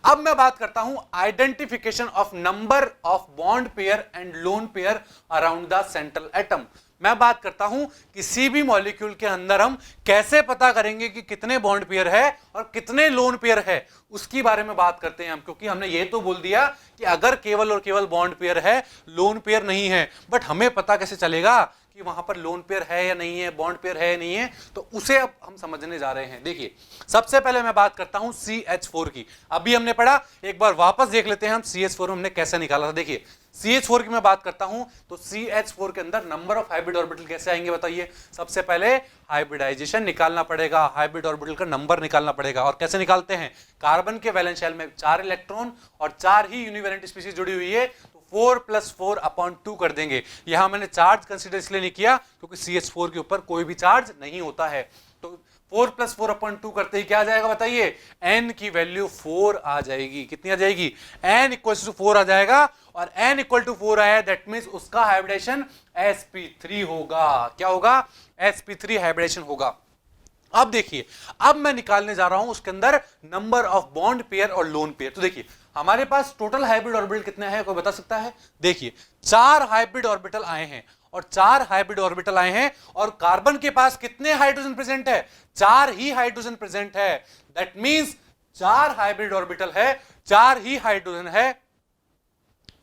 अब मैं बात करता हूं identification of number of bond pair and lone pair around the central atom. मैं बात करता हूं किसी भी मॉलिक्यूल के अंदर हम कैसे पता करेंगे कि कितने बॉन्ड पेयर है और कितने लोन पेयर है, उसकी बारे में बात करते हैं हम। क्योंकि हमने ये तो बोल दिया कि अगर केवल और केवल बॉन्ड पेयर है, लोन पेयर नहीं है, बट हमें पता कैसे चलेगा कि वहां पर लोन पेयर है या नहीं है, बॉन्ड पेयर है या नहीं है, तो उसे अब हम समझने जा रहे हैं। देखिए, सबसे पहले मैं बात करता हूं CH4 की। अभी हमने पढ़ा, एक बार वापस देख लेते हैं हम CH4 हमने कैसे निकाला था। देखिए, CH4 की मैं बात करता हूं तो CH4 के अंदर नंबर ऑफ हाइब्रिड ऑर्बिटल कैसे आएंगे बताइए। सबसे पहले हाइब्रिडाइजेशन निकालना पड़ेगा, हाइब्रिड ऑर्बिटल का नंबर निकालना पड़ेगा। और कैसे निकालते हैं, कार्बन के वैलेंस शेल में 4 इलेक्ट्रॉन और 4 ही यूनिवैलेंट स्पीशीज जुड़ी हुई है, 4 + 4/2 कर देंगे। यहां मैंने चार्ज कंसीडर इसलिए नहीं किया क्योंकि CH4 के ऊपर कोई भी चार्ज नहीं होता है। तो 4 + 4/2 करते ही क्या आ जाएगा बताइए, n की वैल्यू 4 आ जाएगी। कितनी आ जाएगी, n = 4 आ जाएगा। और n = 4 आया, दैट मीन्स उसका हाइब्रिडेशन sp3 होगा। क्या होगा, sp3 हाइब्रिडेशन होगा। अब देखिए, अब मैं निकालने जा रहा हूं उसके अंदर नंबर ऑफ बॉन्ड पेयर और लोन पेयर। तो देखिए, हमारे पास टोटल हाइब्रिड ऑर्बिटल कितने हैं, कोई बता सकता है। देखिए, 4 हाइब्रिड ऑर्बिटल आए हैं और 4 हाइब्रिड ऑर्बिटल आए हैं और कार्बन के पास कितने हाइड्रोजन प्रेजेंट है, 4 ही हाइड्रोजन प्रेजेंट है। दैट मींस 4 हाइब्रिड ऑर्बिटल है, 4 ही हाइड्रोजन है।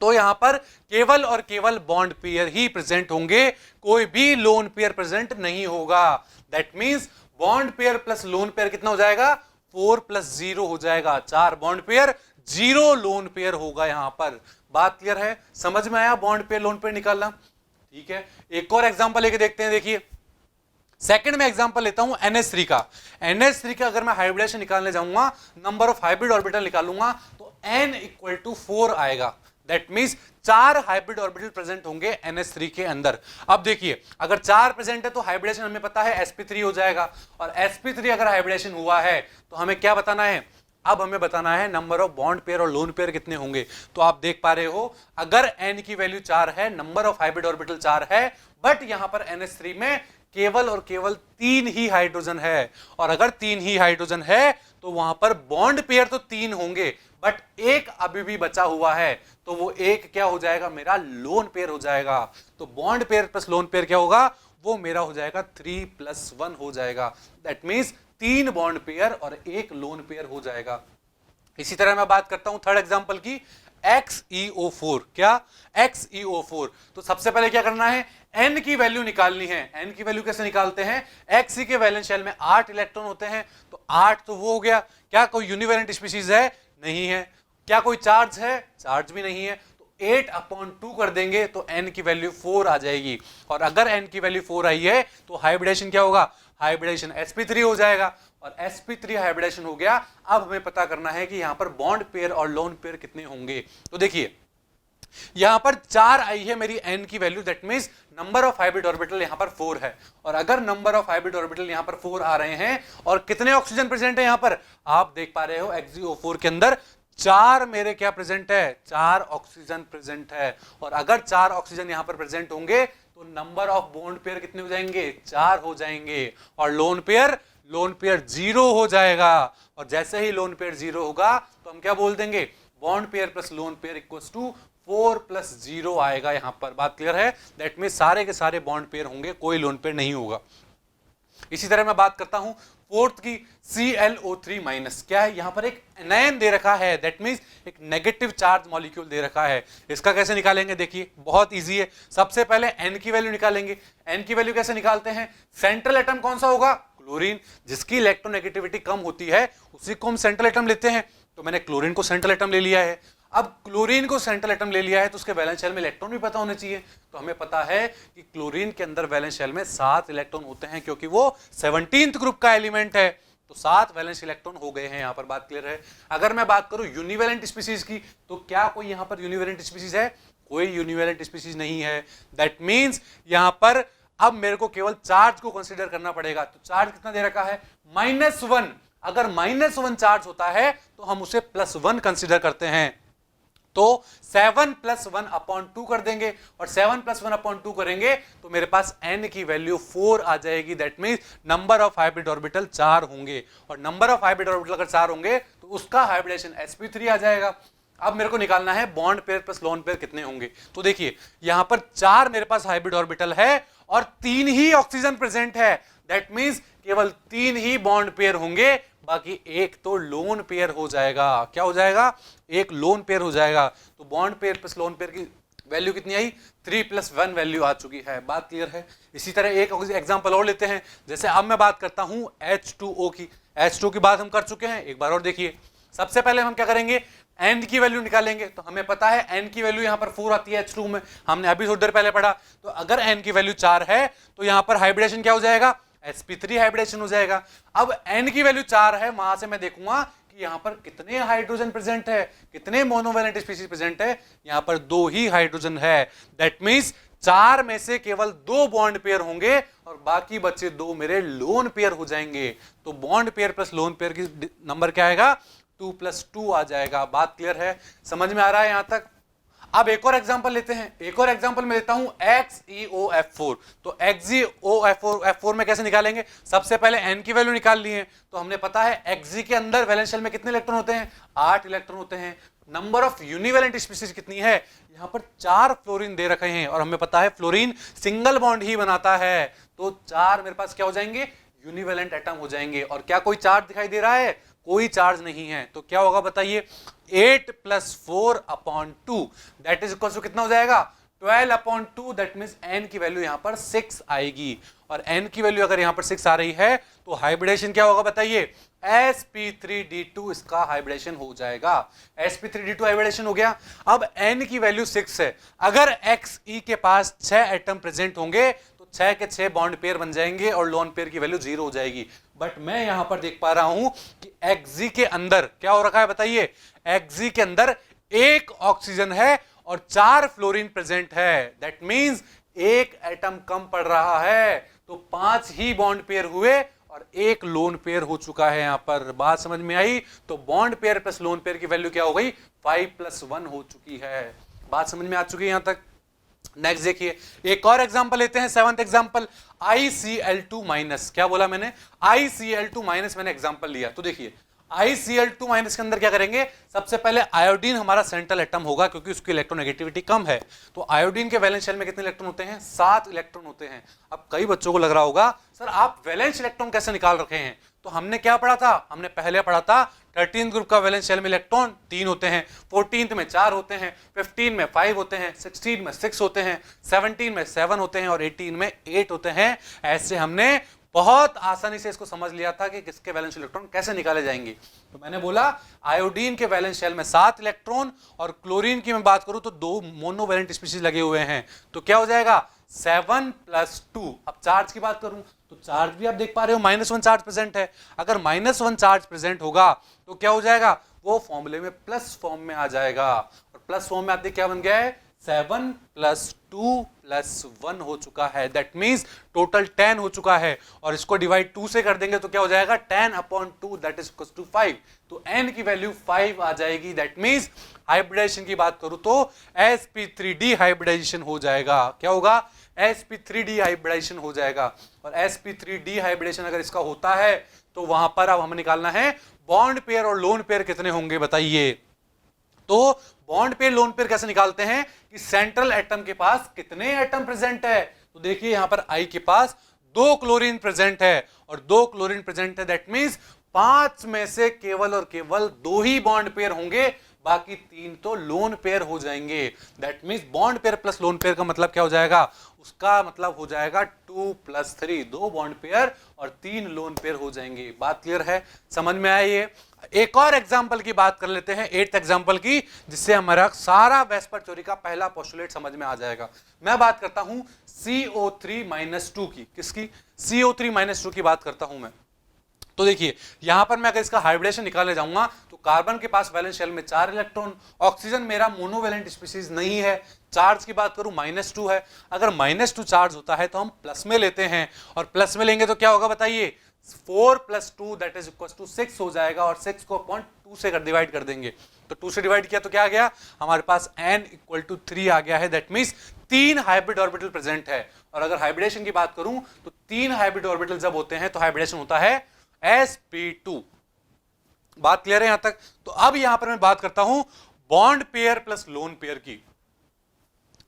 तो यहां पर केवल और केवल बॉन्ड पेयर ही प्रेजेंट होंगे, कोई भी लोन पेयर प्रेजेंट नहीं होगा। That means bond pair plus lone pair कितना हो जाएगा, 4 + 0 हो जाएगा। 4 बॉन्ड पेयर, 0 लोन पेयर होगा। यहां पर बात क्लियर है, समझ में आया बॉन्ड पेयर लोन पेयर निकालना। ठीक है, एक और एग्जांपल लेके देखते हैं। देखिए, सेकंड में एग्जांपल लेता हूं NH3 का। NH3 का अगर मैं हाइब्रिडेशन निकालने जाऊंगा, नंबर ऑफ हाइब्रिड ऑर्बिटल निकालूंगा, तो n = 4 आएगा। That means 4 hybrid orbital present होंगे NH3 के अंदर। अब देखिए, अगर 4 प्रेजेंट है तो हाइब्रिडेशन हमें पता है sp3 हो जाएगा। और sp3 अगर हाइब्रिडेशन हुआ है तो हमें क्या बताना है, अब हमें बताना है नंबर ऑफ बॉन्ड पेयर और लोन पेयर कितने होंगे। तो आप देख पा रहे हो, अगर n की वैल्यू 4 है, नंबर ऑफ हाइब्रिड ऑर्बिटल 4 है, बट यहां पर NH3 में केवल और केवल 3 ही हाइड्रोजन है। और अगर 3 ही हाइड्रोजन है तो वहां पर बॉन्ड पेयर तो 3 होंगे, बट एक अभी भी बचा हुआ है, तो वो एक क्या हो जाएगा, मेरा लोन पेयर हो जाएगा। तो bond pair plus lone pair क्या होगा, वो मेरा हो जाएगा 3 + 1 हो जाएगा। दैट मींस 3 बॉन्ड पेयर और 1 लोन पेयर हो जाएगा। इसी तरह मैं बात करता हूं थर्ड एग्जांपल की, XeO4। क्या, XeO4। तो सबसे पहले क्या करना है, n की वैल्यू निकालनी है। n की वैल्यू कैसे निकालते हैं, Xe के वैलेंस शेल में 8 इलेक्ट्रॉन होते हैं, तो 8 तो वो हो गया। क्या कोई यूनिवैलेंट स्पीशीज है, नहीं है। क्या कोई चार्ज है, चार्ज भी नहीं है। तो 8/2 कर देंगे तो n की वैल्यू 4 आ जाएगी। और अगर n की वैल्यू 4 आई है तो हाइब्रिडेशन क्या होगा, हाइब्रिडेशन sp3 हो जाएगा। और sp3 हाइब्रिडेशन हो गया। अब हमें पता करना है कि यहां पर बॉन्ड पेयर और लोन पेयर कितने होंगे। तो देखिए, यहां पर 4 आई है मेरी n की value, that means number of hybrid orbital यहां पर 4 है। और अगर नंबर ऑफ हाइब्रिड ऑर्बिटल यहां पर 4 आ रहे हैं और कितने ऑक्सीजन प्रेजेंट है यहां पर, आप देख पा रहे हो XeO4 के अंदर 4 मेरे क्या प्रेजेंट है, 4 ऑक्सीजन प्रेजेंट है। और अगर 4 ऑक्सीजन यहां पर प्रेजेंट होंगे तो नंबर ऑफ बॉन्ड पेयर कितने हो जाएंगे, 4 हो जाएंगे। और लोन पेयर 0 हो जाएगा। और जैसे ही लोन पेयर 0 होगा तो हम क्या बोल देंगे, bond pair plus lone pair equals to 4 + 0 आएगा। यहां पर बात क्लियर है, दैट मींस सारे के सारे बॉन्ड पेयर होंगे, कोई लोन पेयर नहीं होगा। इसी तरह मैं बात करता हूं फोर्थ की, ClO3-। क्या है, यहां पर एक एनायन दे रखा है, दैट मींस एक नेगेटिव चार्ज मॉलिक्यूल दे रखा है। इसका कैसे निकालेंगे, देखिए बहुत इजी है। सबसे पहले n की वैल्यू निकालेंगे। n की वैल्यू कैसे निकालते हैं, सेंट्रल एटम कौन सा होगा, क्लोरीन। जिसकी इलेक्ट्रोनेगेटिविटी कम होती है उसी को हम सेंट्रल एटम लेते हैं। तो मैंने क्लोरीन को सेंट्रल एटम ले लिया है। अब क्लोरीन को सेंट्रल एटम ले लिया है तो उसके वैलेंस शेल में इलेक्ट्रॉन भी पता होने चाहिए। तो हमें पता है कि क्लोरीन के अंदर वैलेंस शेल में 7 इलेक्ट्रॉन होते हैं, क्योंकि वो 17th ग्रुप का एलिमेंट है। तो 7 वैलेंस इलेक्ट्रॉन हो गए हैं। यहां पर बात क्लियर है। अगर मैं बात करूं यूनिवैलेंट स्पीशीज की, तो क्या कोई यहां पर यूनिवैलेंट स्पीशीज है, कोई यूनिवैलेंट स्पीशीज नहीं है। दैट मींस यहां पर अब मेरे को केवल चार्ज को कंसीडर करना पड़ेगा। तो चार्ज कितना दे रखा है, -1। अगर -1 चार्ज होता है तो हम उसे +1 कंसीडर करते हैं। तो 7 + 1/2 कर देंगे और 7 + 1/2 करेंगे तो मेरे पास n की वैल्यू 4 आ जाएगी। That means number of hybrid orbital 4 होंगे और नंबर ऑफ हाइब्रिड ऑर्बिटल अगर 4 होंगे तो उसका हाइब्रिडेशन sp3 आ जाएगा। अब मेरे को निकालना है bond pair plus lone pair कितने होंगे। तो देखिए यहां पर 4 मेरे पास हाइब्रिड ऑर्बिटल है और 3 ही ऑक्सीजन प्रेजेंट है। दैट मींस केवल 3 ही बॉन्ड पेयर होंगे, बाकी एक तो लोन पेयर हो जाएगा। क्या हो जाएगा? एक लोन पेयर हो जाएगा। तो bond pair plus lone pair की वैल्यू कितनी आई? 3 + 1 वैल्यू आ चुकी है। बात क्लियर है? इसी तरह एक एग्जांपल और लेते हैं। जैसे अब मैं बात करता हूं H2O की। H2O की बात हम कर चुके हैं, एक बार और देखिए। सबसे पहले हम क्या करेंगे? n की वैल्यू निकालेंगे। तो हमें पता है n की वैल्यू यहां पर 4 आती है H2 में, हमने अभी थोड़ी देर पहले पढ़ा। तो अगर n की वैल्यू 4 है तो यहां पर हाइब्रिडेशन क्या हो जाएगा? sp3 हाइब्रिडेशन हो जाएगा। अब n की वैल्यू 4 है, वहां से मैं देखूंगा कि यहां पर कितने हाइड्रोजन प्रेजेंट है, कितने मोनोवैलेंट स्पीशीज प्रेजेंट है। यहां पर 2 ही हाइड्रोजन है। दैट मींस 4 में से केवल 2 बॉन्ड पेयर होंगे और बाकी बचे 2 मेरे लोन पेयर हो जाएंगे। तो bond pair plus lone pair की नंबर क्या आएगा? 2 + 2 आ जाएगा। बात क्लियर है? समझ में आ रहा है यहां तक? अब एक और एग्जांपल लेते हैं। एक और एग्जांपल में लेता हूं XeOF4। तो XeOF4 में कैसे निकालेंगे? सबसे पहले n की वैल्यू निकाल ली है। तो हमने पता है Xe के अंदर वैलेंस शेल में कितने इलेक्ट्रॉन होते हैं? 8 इलेक्ट्रॉन होते हैं। नंबर ऑफ यूनिवैलेंट स्पीशीज कितनी है? यहां पर 4 फ्लोरीन दे रखे हैं और हमें पता है फ्लोरीन सिंगल बॉन्ड ही बनाता है। तो 4 मेरे पास क्या हो जाएंगे? यूनिवैलेंट एटम हो जाएंगे। और क्या कोई चार्ज दिखाई दे रहा है? कोई चार्ज नहीं है। तो क्या होगा बताइए? 8 + 4/2 दैट इज इक्वल टू कितना हो जाएगा? 12/2। दैट मींस n की वैल्यू यहां पर 6 आएगी और n की वैल्यू अगर यहां पर 6 आ रही है तो हाइब्रिडेशन क्या होगा बताइए? sp3d2 इसका हाइब्रिडेशन हो जाएगा। sp3d2 हाइब्रिडेशन हो गया। अब n की वैल्यू 6 है, अगर Xe के पास 6 एटम प्रेजेंट होंगे तो 6 के 6 बॉन्ड पेयर बन जाएंगे और लोन पेयर की वैल्यू 0 हो जाएगी। बट मैं यहां पर देख पा रहा हूं कि Xe के अंदर क्या हो रखा है बताइए? Xe के अंदर 1 ऑक्सीजन है और 4 फ्लोरीन प्रेजेंट है। दैट मींस 1 एटम कम पड़ रहा है। तो 5 ही बॉन्ड पेयर हुए और 1 लोन पेयर हो चुका है। यहां पर बात समझ में आई? तो bond pair plus lone pair की वैल्यू क्या हो गई? 5 + 1 हो चुकी है। बात समझ में आ चुकी है यहां तक? नेक्स्ट देखिए, एक और एग्जांपल लेते हैं। 7th example ICl2-। क्या बोला मैंने? ICl2- मैंने एग्जांपल लिया। तो देखिए ICl2- के अंदर क्या करेंगे? सबसे पहले आयोडीन हमारा सेंट्रल एटम होगा क्योंकि उसकी इलेक्ट्रोनेगेटिविटी कम है। तो आयोडीन के वैलेंस शेल में कितने इलेक्ट्रॉन होते हैं? 7 इलेक्ट्रॉन होते हैं। अब कई बच्चों को लग रहा होगा सर आप वैलेंस इलेक्ट्रॉन कैसे निकाल रखे हैं? तो हमने क्या पढ़ा था? हमने पहले पढ़ा था 13th ग्रुप का वैलेंस शेल में इलेक्ट्रॉन 3 होते हैं, 14th में 4 होते हैं, 15 में 5 होते हैं, 16 में 6 होते हैं, 17 में 7 होते हैं और 18 में 8 होते हैं। ऐसे हमने बहुत आसानी से इसको समझ लिया था कि किसके वैलेंस इलेक्ट्रॉन कैसे निकाले जाएंगे। तो मैंने बोला आयोडीन के वैलेंस शेल में 7 इलेक्ट्रॉन और क्लोरीन की मैं बात करूं तो 2 मोनोवैलेंट स्पीशीज लगे हुए हैं। तो क्या हो जाएगा? 7 + 2। अब चार्ज की बात करूं तो चार्ज भी आप देख पा रहे हो -1 चार्ज प्रेजेंट है। अगर -1 चार्ज प्रेजेंट होगा तो क्या हो जाएगा? वो फॉर्मूले में प्लस फॉर्म में आ जाएगा और प्लस फॉर्म में आते क्या बन गया है? 7 + 2 + 1 हो चुका है। दैट मींस टोटल 10 हो चुका है और इसको डिवाइड 2 से कर देंगे तो क्या हो जाएगा? 10/2 दैट इज इक्वल टू 5। तो n की वैल्यू 5 आ जाएगी। दैट मींस हाइब्रिडेशन की बात करूं तो sp3d हाइब्रिडाइजेशन हो जाएगा। क्या होगा? sp3d हाइब्रिडाइजेशन हो जाएगा और sp3d हाइब्रिडेशन अगर इसका होता है तो वहां पर अब हमें निकालना है बॉन्ड पेयर और लोन पेयर कितने होंगे बताइए। तो बॉन्ड पेयर लोन पेयर कैसे निकालते हैं कि सेंट्रल एटम के पास कितने एटम प्रेजेंट है। तो देखिए यहां पर I के पास 2 क्लोरीन प्रेजेंट है और 2 क्लोरीन प्रेजेंट है। दैट मींस 5 में से केवल और केवल 2 ही बॉन्ड पेयर होंगे, बाकी 3 तो लोन पेयर हो जाएंगे। That means bond pair plus lone pair का मतलब क्या हो जाएगा? उसका मतलब हो जाएगा 2 + 3, 2 बॉन्ड पेयर और 3 लोन पेयर हो जाएंगे। बात क्लियर है? समझ में आया ये? एक और एग्जांपल की बात कर लेते हैं, 8th एग्जांपल की, जिससे हमारा सारा वेस्पर थ्योरी का पहला पोस्टुलेट समझ में आ जाएगा। मैं बात करता हूं CO3-2 की। किसकी? CO3-2 की बात करता हूं मैं। तो देखिए यहां पर मैं अगर इसका हाइब्रिडेशन निकालने जाऊंगा तो कार्बन के पास वैलेंस शेल में 4 इलेक्ट्रॉन, ऑक्सीजन मेरा मोनोवैलेंट स्पीशीज नहीं है। चार्ज की बात करूं -2 है। अगर -2 चार्ज होता है तो हम प्लस में लेते हैं और प्लस में लेंगे तो क्या होगा बताइए? 4 + 2 दैट इज इक्वल टू 6 हो जाएगा और 6 को अपॉन 2 से डिवाइड कर देंगे। तो 2 से डिवाइड किया तो क्या आ गया हमारे पास n = 3 आ गया है। That means 3 hybrid orbital present है। और अगर हाइब्रिडेशन की बात करूं तो 3 हाइब्रिड ऑर्बिटल जब होते हैं तो हाइब्रिडेशन होता है sp2। बात क्लियर है यहां तक? तो अब यहां पर मैं बात करता हूं bond pair plus lone pair की।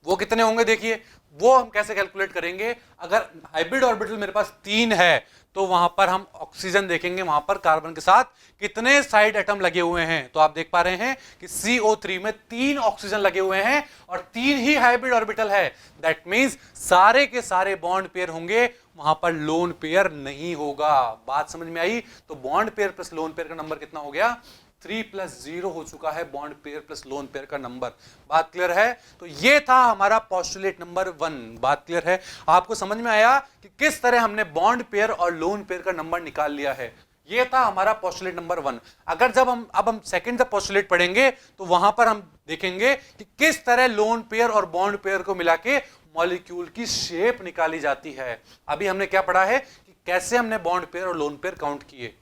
वो कितने होंगे देखिए, वो हम कैसे कैलकुलेट करेंगे। अगर हाइब्रिड ऑर्बिटल मेरे पास 3 है तो वहां पर हम ऑक्सीजन देखेंगे, वहां पर कार्बन के साथ कितने साइड एटम लगे हुए हैं। तो आप देख पा रहे हैं कि CO3 में 3 ऑक्सीजन लगे हुए हैं और 3 ही हाइब्रिड ऑर्बिटल है। दैट मींस सारे के सारे बॉन्ड पेयर होंगे, वहां पर लोन पेयर नहीं होगा। बात समझ में आई? तो bond pair plus lone pair का नंबर कितना हो गया? 3 + 0 हो चुका है bond pair plus lone pair का नंबर। बात क्लियर है? तो ये था हमारा पोस्टुलेट नंबर 1। बात क्लियर है? आपको समझ में आया कि किस तरह हमने बॉन्ड पेयर और लोन पेयर का नंबर निकाल लिया है? ये था हमारा पोस्टुलेट नंबर 1। अगर जब हम सेकंड पोस्टुलेट पढ़ेंगे तो वहां पर हम देखेंगे कि किस तरह लोन पेयर और बॉन्ड पेयर को मिला के मॉलिक्यूल की शेप निकाली जाती है। अभी हमने क्या पढ़ा है कि कैसे हमने बॉन्ड पेयर और लोन पेयर काउंट किए।